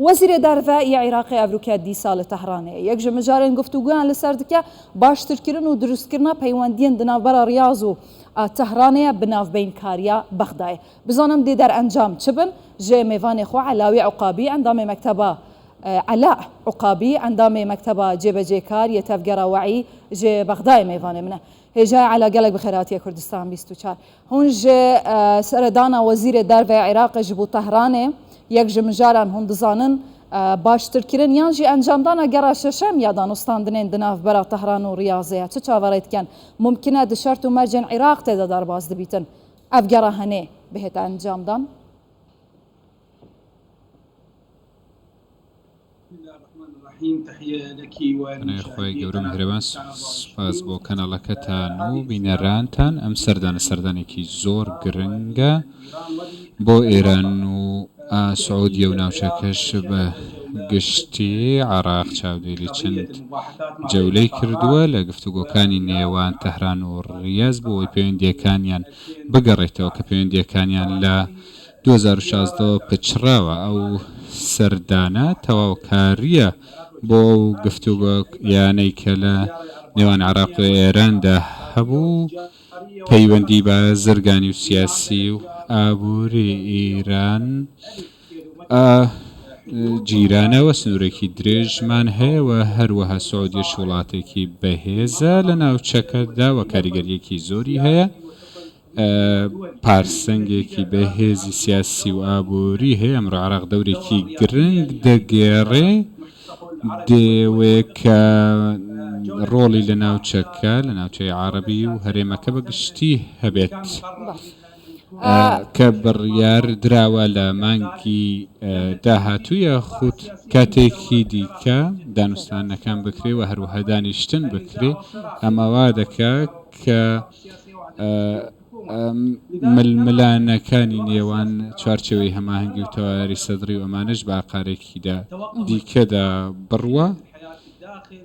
وەزیرە دارڤایی عێراقی ئەڤروکیا دیسا لە تەهرانەیە یەکژە مجارێن گفتوگویان لەسەر دکە باشترکردن و دروستکردنا پەیوەندیان دناوبەرە ریاض و تەهرانەیە بناوبەینکاریە بەغدایە بزانم دێ دەرئەنجام چ بن ژێ میێڤانێ خۆ علاوی عقابی ئەندامی مەکتەبە علاء عقابی ئەندامی مەکتەبە جێبەجێکار یەتەفگەرە وعی ژێ بەغدای میێڤانێ منە هێژای علا گەلێک بخێراتیە کوردستان 24 هون ژێ سەردانا وەزیرێ دارڤای عێراقی ji بۆ تەهرانê yek ji mijaran hûn dizanin baştirkirin yan jî encamdana gera şeşem ya danûstandinên di navbera Tehran û Riyazê ye çi çaverê dikin mumkin e di şert û mercên Iraq tê de derbas dibîtin ev gera henê bihête encamdan خۆی گەورە میهرەبان سپاس بۆ کەناڵەکەتان و بینەرانتان ئەم سەردانێکی زۆر گرنگە بۆ ئێران و سعودیە و ناوچەکەش بە گشتی عێراق چاودێری چەند جەولەی کردووە لە گفتوگۆکانی نێوان تەهران و ڕیاض بۆ ئەوەی پەیوەندیەکانیان بگەڕێتەوە کە پەیوەندیەکانیان لە 2016 پچراوە ئەو سەردانە تەواوکاریە بۆ گفتوگۆیانەی کە لە نێوان عێراق و ئێراندا هەبوو پەیوەندی بە زرگانی و سیاسی و ئابووری ئیران جیرانەوە سنوورێکی درێژمان هەیە و هەروەها سعودیش وڵاتێکی بەهێزە لە ناوچەکەدا و کاریگەریەکی زۆری هەیە پارسەنگێکی بەهێزی سیاسی و ئابووری هەیە ئەمڕۆ عێراق دەورێکی گرنگ دەگێڕێ دەوێ کە ڕۆڵی لە ناوچەکە لە ناوچەی عەرەبی و هەرێمەکە بەگشتی هەبێت کە بڕیار دراوە لە مانگی داهاتوویە خود کاتێکی دیکە دانوستانەکان بکرێ و هەروەها دانیشتن بکرێ ئەمەوا دەکا کە ململانەکانی نێوان چوارچێوەی هەماهەنگی و تەواوی سەدری و ئەمانش بە ئاقارێکیدا دیکەدا بڕوە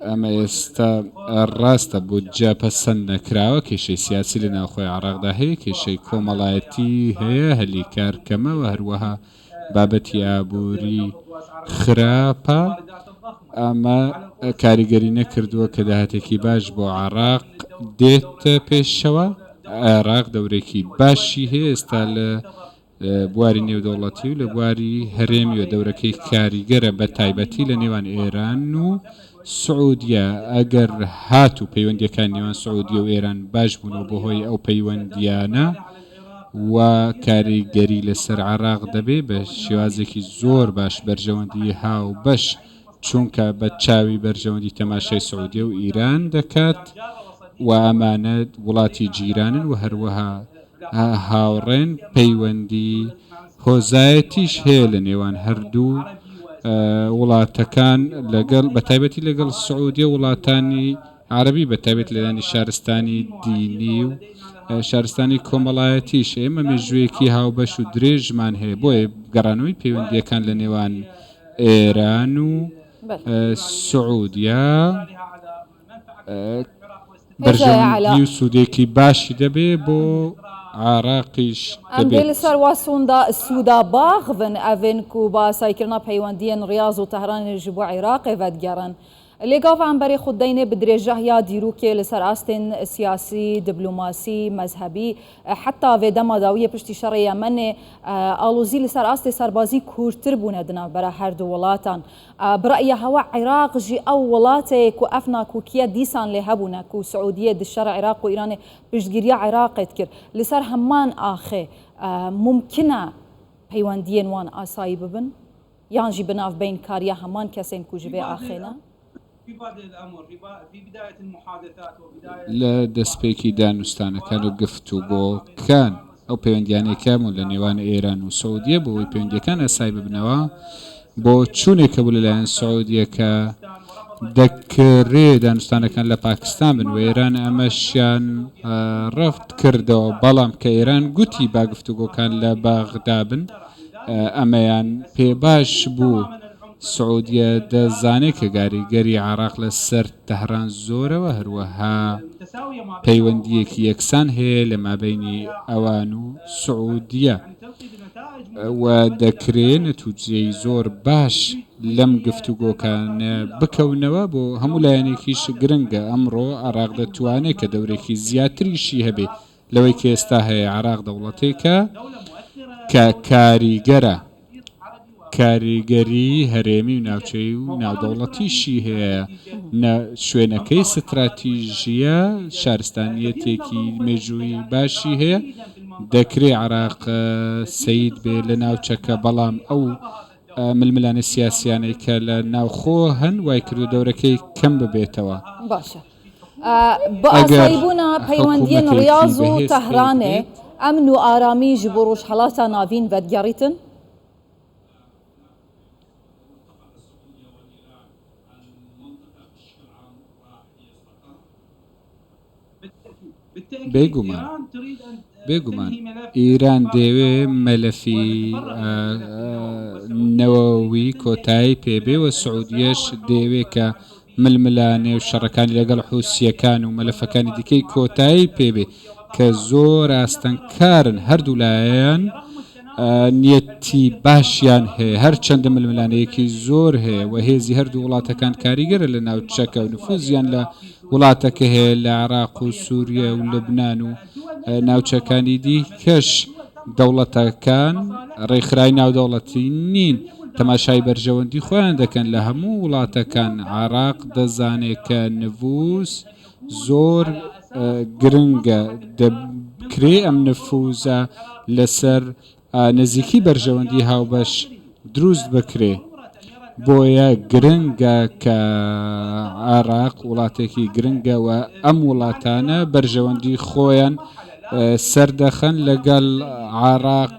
ئەمە ئێستا ڕاستە بۆ جاپەسەند نەکراوە کێشەی سیاسی لە ناوخۆی عێراقدا هەیە کێشەی کۆمەڵایەتی هەیە هەلی کارکەمەوە هەروەها بابەتی ئابووری خراپە ئەمە کاریگەری نەکردووە کە داهاتێکی باش بۆ عێراق دێتە پێشەوە عێراق دەورێکی باشی هەیە ئێستا لە بواری نێودەوڵەتی و لە بواری هەرێمی و دەورەکەی کاریگەرە بە تایبەتی لە نێوان ئێران و سعودیە ئەگەر هات و پەیوەندیەکان نێوان سعودیە و ئێران باش بوونەوە بەهۆی ئەو پەیوەندیانە و کاریگەری لەسەر عێراق دەبێ بە شێوازێکی زۆر باش بەرژەوەندی هاو بەش چونکە بە چاوی بەرژەوەندی تەماشای سعودیە و ئیران دەکات و ئەمانە وڵاتی جیرانن و هەروەها هاوڕێن پەیوەندی هۆزایەتیش هەیە لە نێوان هەردوو وڵاتەکان لەگەڵ بەتایبەتی لەگەڵ سعودیە وڵاتانی عەرەبی بەتایبەت لەلایەنی شارستانی دینی و شارستانی کۆمەڵایەتیش ئێمە مێژوویەکی هاوبەش و درێژمان هەیە بۆیە گەڕانەوەی پەیوەندیەکان لە نێوان ئێران و سعودیە بەرژەوەندی و سوودێکی باشی دەبێ بۆ عێراقیش ئەمبێ لەسەر واسووندا سوودا باغڤن ئەڤێن و باسایکردنا پەیوەندیان ڕیاض و تەهرانێژی بۆ عێراقێ ڤەدگەڕن لێگاڤ ئەمبەرێ خوددەینێ بدرێژە یا دیروکێ لەسەر ئاستێن سیاسی دیبلوماسی مەذهبی حتا vêdema dawiye piştî şerê Yemenê alozî li ser astê serbazî kûrtir bûne di navbera her du welatan bi re'ya hewa Iraq jî ew welatê ku ev nakûkiya dîsan lê hebûne ku Siûdiyê di şera Iraq û Îranê piştgiriya Iraqê dikir li ser heman axê mumkin e peywendiyên wan asayî bibin yan jî bi navbeynkariya heman kesên ku ji vê axê ne لە دەستپێکی دانوستانەکان و گفتوگۆکان ئەو پەیوەندیانێکە بوون لە نێوان ئێران و سعودیە بۆ ئەوەی پەیوەندیەکان ئاسای ببنەوە بۆ چوونێکە بوو لەلایەن سعودیە کە دەکرێ دانوستانەکان لە پاکستان بن و ئێران ئەمەشیان ڕەفت کردەوە بەڵام کە ئێران گوتی با گفتوگۆکان لە باغدا بن ئەمەیان پێ باش بوو سعودیە دەزانێت کە کاریگەری عێراق لە سەر تەهران زۆرەوە هەروەها پەیوەندیەکی یەکسان هەیە لە مابەینی ئەوان و سعودیە و دەکرێت نەتوجەی زۆر باش لەم گفتوگۆکانە بکەونەوە بۆ هەموو لایەنێکیش گرنگە. ئەمڕۆ عێراق دەتوانێت کە دەورێکی زیاتریشی هەبێ لەوەی کە ئێستا هەیە. عێراق دەوڵەتێکە کە کاریگەری هەرێمی و ناوچەی و ناودەوڵەتیشی هەیە. شوێنەکەی ستراتیژیە، شارستانیەتێکی مێژووی باشی هەیە. دەکرێت عێراق سەید بێ لە ناوچەکە، بەڵام ئەو ململانە سیاسیانەی کە لە ناوخۆ هەن وای کردو دەورەکەی کەم ببێتەوە. باشە بە ئاساییبوونا پەیوەندیە ڕیاض و تەهرانێ ئەمن و ئارامی ji بۆ ڕۆژهەڵاتە ناوین بەدگەڕیتن؟ بێگومان ئیران دەوێ مەلەفی نەوەوی کۆتایی پێبێ و سعودیەش دەوێت کە ململانێ و شەڕەکانی لەگەڵ حوسیەکان و مەلەفەکانی دیکەی کۆتایی پێبێ کە زۆر ئاستەنکارن. هەردوو لایەن نیەتی باشیان هەیە، هەر چەندە ململانەیەکی زۆر هەیە و هێزی هەردوو وڵاتەکان کاریگەرە لە ناوچەکە و نفوزیان لە وڵاتەکە هەیە لە عێراق و سووریا و لوبنان و ناوچەکانی دیکەش. دەوڵەتەکان ڕێکخراوی ناودەوڵەتی نین، تەماشای بەرژەوەندی خۆیان دەکەن لە هەموو وڵاتەکان. عێراق دەزانێت کە نفوس زۆر گرنگە، دەکرێ ئەم نفوزە لەسەر نزیکی بەرژەوەندی هاوبەش دروست بکرێ. بۆیە گرنگە کە عێراق وڵاتێکی گرنگە و ئەم وڵاتانە بەرژەوەندی خۆیان سەردەخەن لەگەڵ عێراق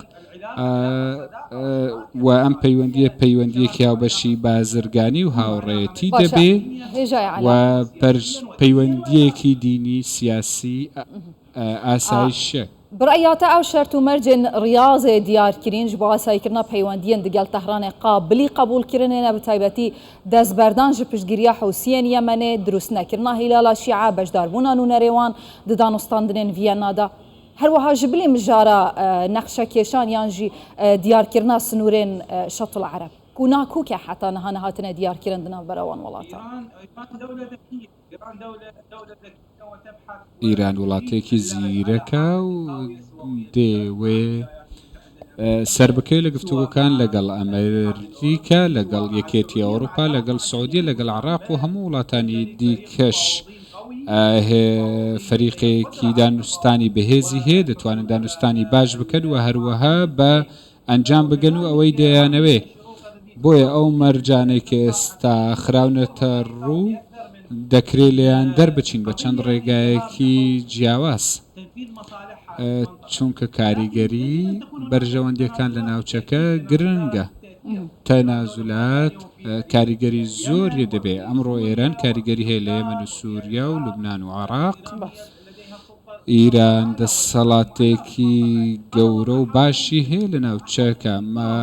و ئەم پەیوەندیەکی هاوبەشی بازرگانی و هاوڕێتی دەبێ و پەیوەندیەکی دینی سیاسی ئاسایشە. برایاتە ئەو شەرت و مەرجێن ڕیاضێ دیارکرینش بۆ ئاساییکردنا پەیوەندیان دەگەڵ تەهرانێ قابلی قبولکردنێنە بەتایبەتی دەستبەردان ji پشتگیریya حوسیên Yemenê dروست nekirina hîlala şîa bejdarbûna nû nerêwan di danûstandinên Vîyenada. Her wiha ji bilê mijara nexşekêşan yan jî diyarkirina sinûrên Şetil Ereb ku nakûke heta niha hatine diyarkirin di navbera wan welatan. ئیران وڵاتێکی زیرەکە و دەوێ سەربکەی لە گفتوگۆکان لەگەڵ ئەمریکا، لەگەڵ یەکێتی ئەوروپا، لەگەڵ سعودیە، لەگەڵ عێراق و هەموو وڵاتانی دیکەش فەریقێکی دانوستانی بەهێزی هەیە، دەتوانن دانوستانی باش بکەن و هەروەها بە ئەنجام بگەن و ئەوەی دەیانەوێ. بۆیە ئەو مەرجانەی کە ئێستا خراونەتە ڕوو دەکرێت لێیان دەربچین بە چەند ڕێگایەکی جیاواز، چونکە کاریگەری بەرژەوەندیەکان لە ناوچەکە گرنگە. تەنازولات کاریگەری زۆری دەبێت. ئەمڕۆ ئێران کاریگەری هەیە لە یەمەن و سووریا و لوبنان و عێراق. ئیران دەسەڵاتێکی گەورە و باشی هەیە لە ناوچەکە، ئەمە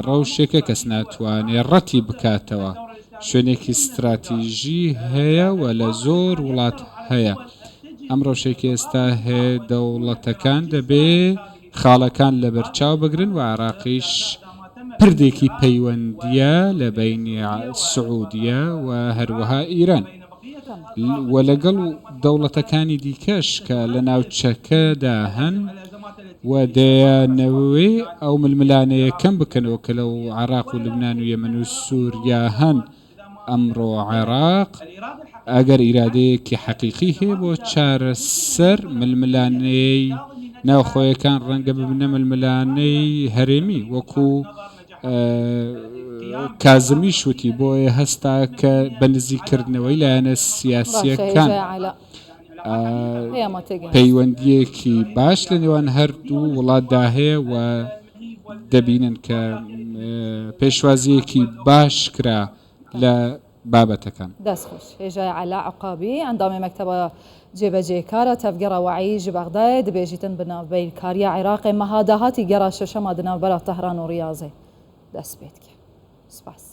ڕەوشێکە کەس ناتوانێت ڕەتی بکاتەوە. شوێنێکی استراتیژی هەیە و لە زۆر وڵات هەیە. ئەم ڕەوشێکی ئێستا هەیە دەوڵەتەکان دەبێ خاڵەکان لە بەرچاو بگرن و عێراقیش پردێکی پەیوەندیە لە بەینی سعودیە و هەروەها ئیران و لەگەڵ دەوڵەتەکانی دیکەش کە لە ناوچەکەدا هەن و دەیانەوێ ئەو ململانەیە کەم بکەنەوە کە لەو عێراق و لوبنان و یەمەن و سووریا هەن. ئەمڕۆ عێراق ئەگەر ئیرادەیەکی حەقیقی هەیە بۆ چارەسەر ململانەی ناوخۆیەکان ڕەنگە ببنە ململانەی هەرێمی وەکو کازمی شوتی، بۆیە هەستا کە بە نزیکردنەوەی لایەنە سیاسیەکان پەیوەندیەکی باش لە نێوان هەردوو وڵاتدا هەیە و دەبینن کە پێشوازیەکی باش کرا لە بابەتەکان. دەستخۆش هێژای عەلا عقابی ئەندامی مەکتەبە جێبەجێکارە تەفگەڕە وەعی ji بەغدایە دەبێژیتن بناوبەی کاریە عێراقی مەها داهاتی گەڕا شەشەما دناوبەرە تەهران و ڕیاضێ دەست پێت کرد. سپاس.